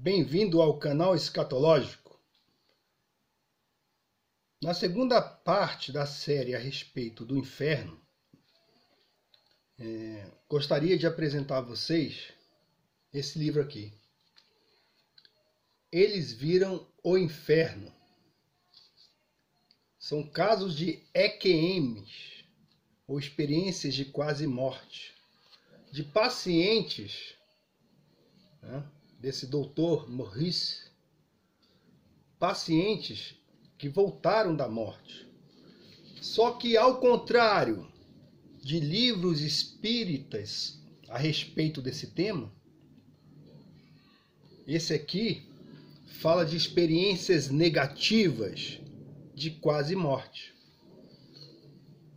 Bem-vindo ao canal Escatológico. Na segunda parte da série a respeito do inferno, gostaria de apresentar a vocês esse livro aqui. Eles viram o inferno. São casos de EQMs, ou experiências de quase morte, de pacientes, desse doutor Maurice, pacientes que voltaram da morte. Só que, ao contrário de livros espíritas a respeito desse tema, esse aqui fala de experiências negativas de quase morte.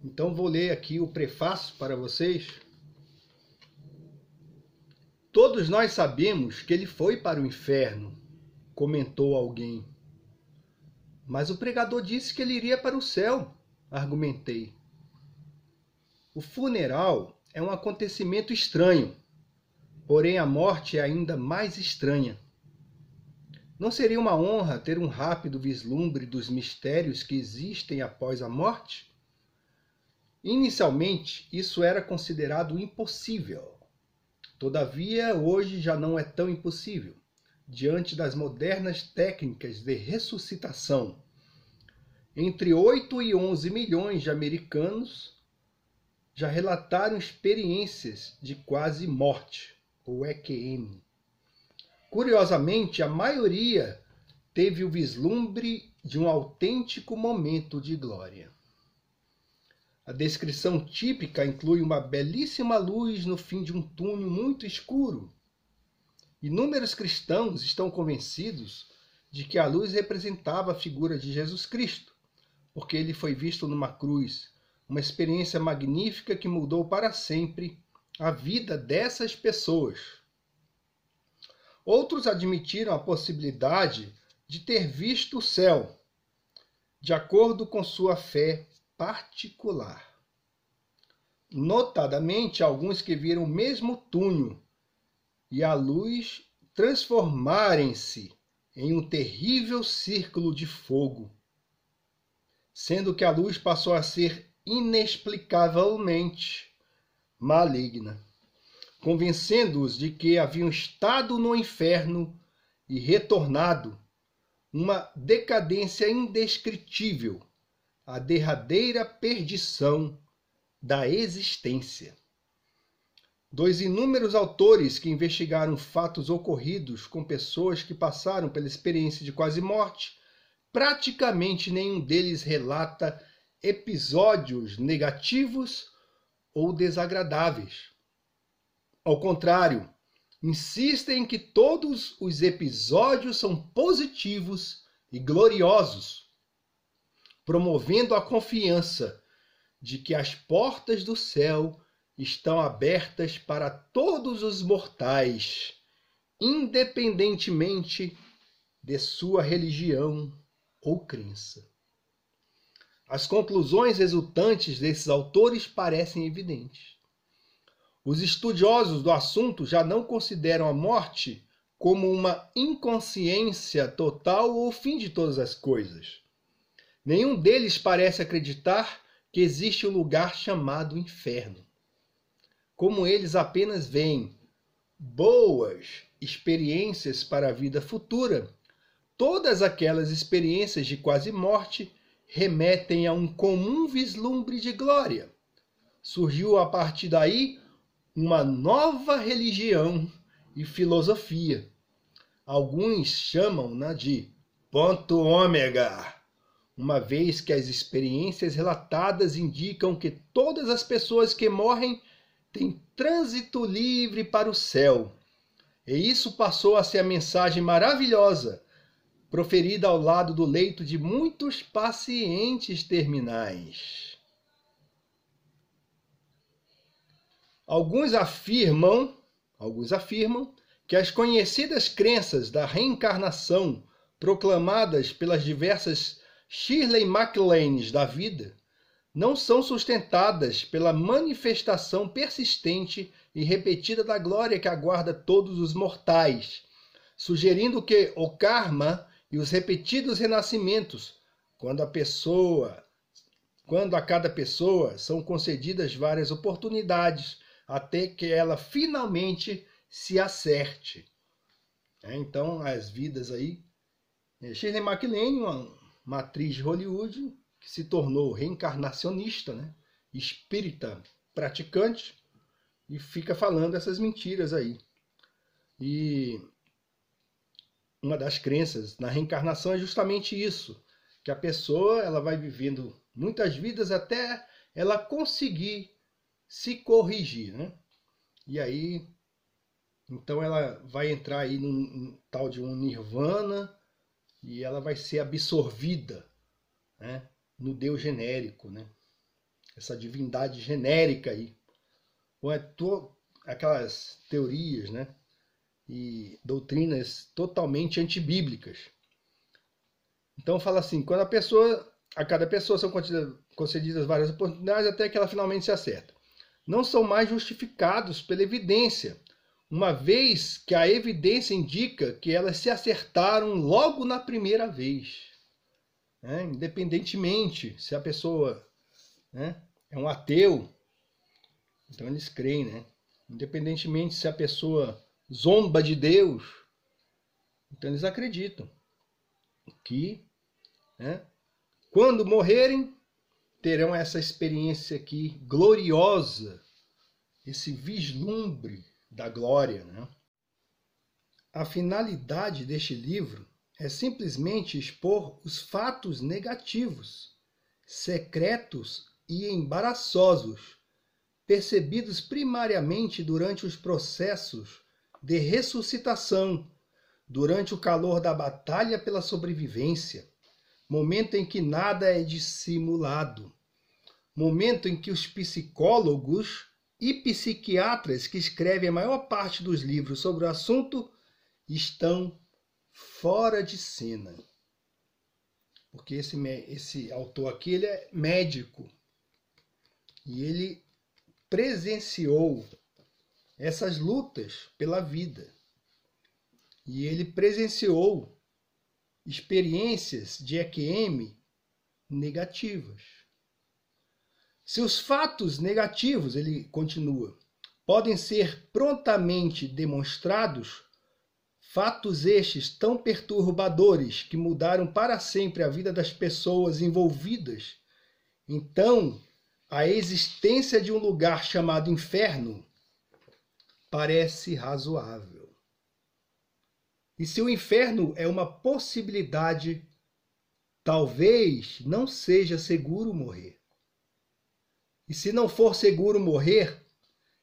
Então vou ler aqui o prefácio para vocês. Todos nós sabemos que ele foi para o inferno, comentou alguém. Mas o pregador disse que ele iria para o céu, argumentei. O funeral é um acontecimento estranho, porém a morte é ainda mais estranha. Não seria uma honra ter um rápido vislumbre dos mistérios que existem após a morte? Inicialmente, isso era considerado impossível. Todavia, hoje já não é tão impossível, diante das modernas técnicas de ressuscitação. Entre 8 e 11 milhões de americanos já relataram experiências de quase morte, ou EQM. Curiosamente, a maioria teve o vislumbre de um autêntico momento de glória. A descrição típica inclui uma belíssima luz no fim de um túnel muito escuro. Inúmeros cristãos estão convencidos de que a luz representava a figura de Jesus Cristo, porque ele foi visto numa cruz, uma experiência magnífica que mudou para sempre a vida dessas pessoas. Outros admitiram a possibilidade de ter visto o céu, de acordo com sua fé particular. Notadamente, alguns que viram o mesmo túnel e a luz transformarem-se em um terrível círculo de fogo, sendo que a luz passou a ser inexplicavelmente maligna, convencendo-os de que haviam estado no inferno e retornado, uma decadência indescritível, a derradeira perdição da existência. Dos inúmeros autores que investigaram fatos ocorridos com pessoas que passaram pela experiência de quase morte, praticamente nenhum deles relata episódios negativos ou desagradáveis. Ao contrário, insistem que todos os episódios são positivos e gloriosos, promovendo a confiança de que as portas do céu estão abertas para todos os mortais, independentemente de sua religião ou crença. As conclusões resultantes desses autores parecem evidentes. Os estudiosos do assunto já não consideram a morte como uma inconsciência total ou o fim de todas as coisas. Nenhum deles parece acreditar que existe um lugar chamado inferno. Como eles apenas veem boas experiências para a vida futura, todas aquelas experiências de quase morte remetem a um comum vislumbre de glória. Surgiu a partir daí uma nova religião e filosofia. Alguns chamam-na de ponto ômega, uma vez que as experiências relatadas indicam que todas as pessoas que morrem têm trânsito livre para o céu. E isso passou a ser a mensagem maravilhosa proferida ao lado do leito de muitos pacientes terminais. Alguns afirmam que as conhecidas crenças da reencarnação proclamadas pelas diversas Shirley MacLaines da vida não são sustentadas pela manifestação persistente e repetida da glória que aguarda todos os mortais, sugerindo que o karma e os repetidos renascimentos, quando a cada pessoa são concedidas várias oportunidades até que ela finalmente se acerte. Então, as vidas aí... Shirley MacLaine, uma atriz de Hollywood, que se tornou reencarnacionista, né? Espírita praticante, e fica falando essas mentiras aí. E uma das crenças na reencarnação é justamente isso, que a pessoa ela vai vivendo muitas vidas até ela conseguir se corrigir, né? E aí, então ela vai entrar aí num tal de um nirvana e ela vai ser absorvida, né, no Deus genérico, né? Essa divindade genérica aí. Ou aquelas teorias, né, e doutrinas totalmente antibíblicas. Então fala assim, quando a cada pessoa são concedidas várias oportunidades até que ela finalmente se acerta. Não são mais justificados pela evidência, uma vez que a evidência indica que elas se acertaram logo na primeira vez. Independentemente se a pessoa, né, é um ateu, então eles creem, né? Independentemente se a pessoa zomba de Deus, então eles acreditam que, né, quando morrerem, terão essa experiência aqui gloriosa, esse vislumbre da glória, né? A finalidade deste livro é simplesmente expor os fatos negativos, secretos e embaraçosos, percebidos primariamente durante os processos de ressuscitação, durante o calor da batalha pela sobrevivência, momento em que nada é dissimulado, momento em que os psicólogos e psiquiatras que escrevem a maior parte dos livros sobre o assunto estão fora de cena. Porque esse autor aqui ele é médico e ele presenciou essas lutas pela vida. E ele presenciou experiências de EQM negativas. Se os fatos negativos, ele continua, podem ser prontamente demonstrados, fatos estes tão perturbadores que mudaram para sempre a vida das pessoas envolvidas, então a existência de um lugar chamado inferno parece razoável. E se o inferno é uma possibilidade, talvez não seja seguro morrer. E se não for seguro morrer,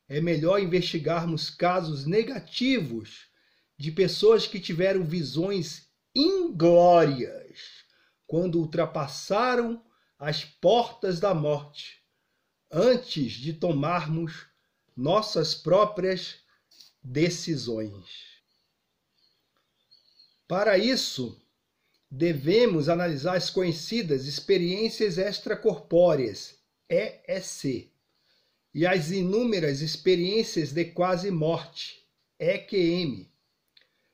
é melhor investigarmos casos negativos de pessoas que tiveram visões inglórias quando ultrapassaram as portas da morte, antes de tomarmos nossas próprias decisões. Para isso, devemos analisar as conhecidas experiências extracorpóreas, EEC, e as inúmeras experiências de quase morte, EQM,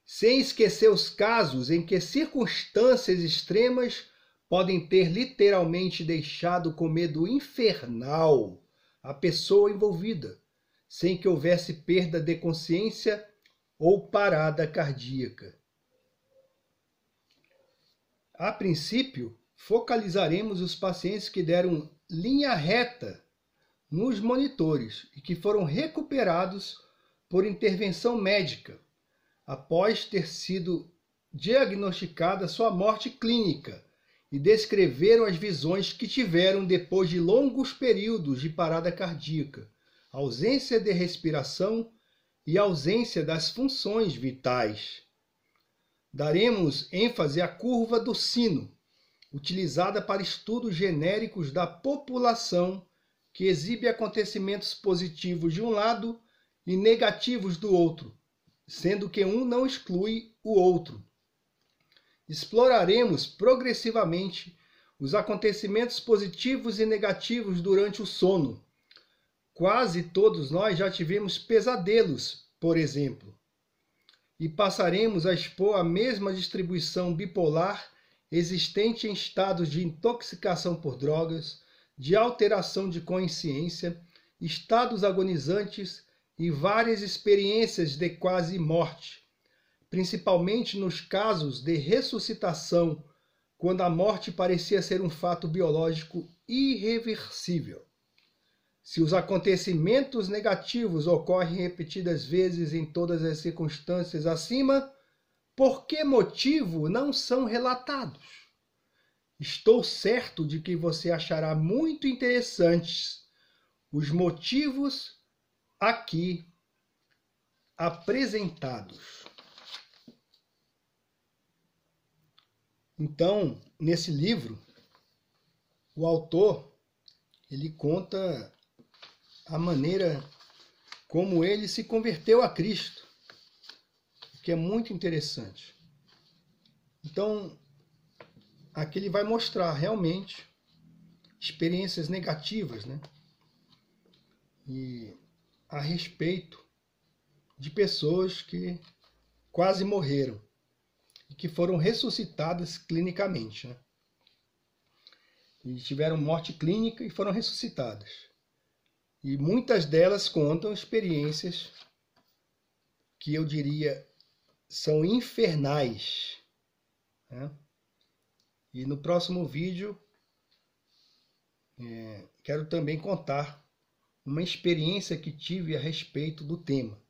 sem esquecer os casos em que circunstâncias extremas podem ter literalmente deixado com medo infernal a pessoa envolvida, sem que houvesse perda de consciência ou parada cardíaca. A princípio, focalizaremos os pacientes que deram linha reta nos monitores e que foram recuperados por intervenção médica, após ter sido diagnosticada sua morte clínica, e descreveram as visões que tiveram depois de longos períodos de parada cardíaca, ausência de respiração e ausência das funções vitais. Daremos ênfase à curva do sino, utilizada para estudos genéricos da população, que exibe acontecimentos positivos de um lado e negativos do outro, sendo que um não exclui o outro. Exploraremos progressivamente os acontecimentos positivos e negativos durante o sono. Quase todos nós já tivemos pesadelos, por exemplo. e passaremos a expor a mesma distribuição bipolar existente em estados de intoxicação por drogas, de alteração de consciência, estados agonizantes e várias experiências de quase morte, principalmente nos casos de ressuscitação, quando a morte parecia ser um fato biológico irreversível. Se os acontecimentos negativos ocorrem repetidas vezes em todas as circunstâncias acima, por que motivo não são relatados? Estou certo de que você achará muito interessantes os motivos aqui apresentados. Então, nesse livro, o autor ele conta a maneira como ele se converteu a Cristo, o que é muito interessante. Então, aqui ele vai mostrar realmente experiências negativas, né? E a respeito de pessoas que quase morreram e que foram ressuscitadas clinicamente, né? E tiveram morte clínica e foram ressuscitadas. E muitas delas contam experiências que eu diria são infernais, né? E no próximo vídeo quero também contar uma experiência que tive a respeito do tema,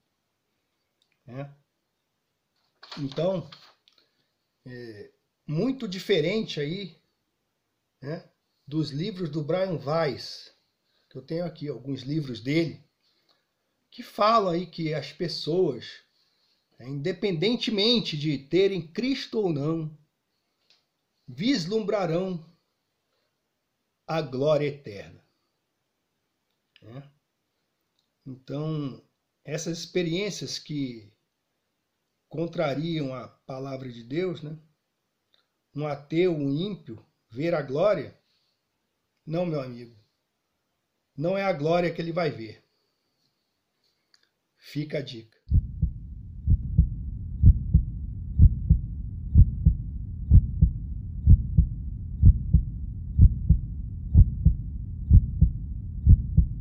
né? Então, muito diferente aí, né, dos livros do Brian Weiss, que eu tenho aqui alguns livros dele, que falam aí que as pessoas, independentemente de terem Cristo ou não, vislumbrarão a glória eterna. Então, essas experiências que contrariam a palavra de Deus, né? Um ateu, um ímpio, ver a glória, não, meu amigo, não é a glória que ele vai ver. Fica a dica.